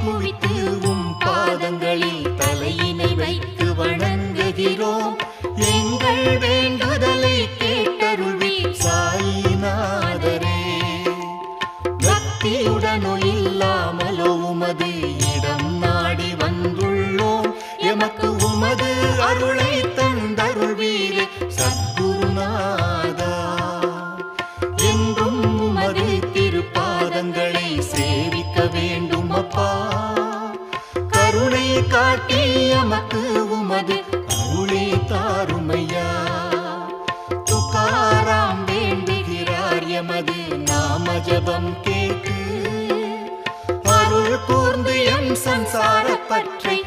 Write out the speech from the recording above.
குவித்து பாதங்களில் தலையினை வைத்து வணங்குகிறோம். எங்கள் வேண்டுதலை கேட்டருள்வீர் சாயிநாதரே. பக்தியுடனோ இல்லாமலோ உமது இடம் நாடி வந்துள்ளோம். எமக்கு உமது அருளை தந்தருள்வீரே சத்குருநாதா. என்றும் உமது திருப்பாதங்களை சேவிக்க வேண்டும் அப்பா. கருணை காட்டி எமக்கு உமது அருளே தாருமையா. துகாராம் வேண்டுகிறார் எமது நாம ஜபம் கேட்டு. அருள் கூர்ந்து எம் சம்சார பற்றை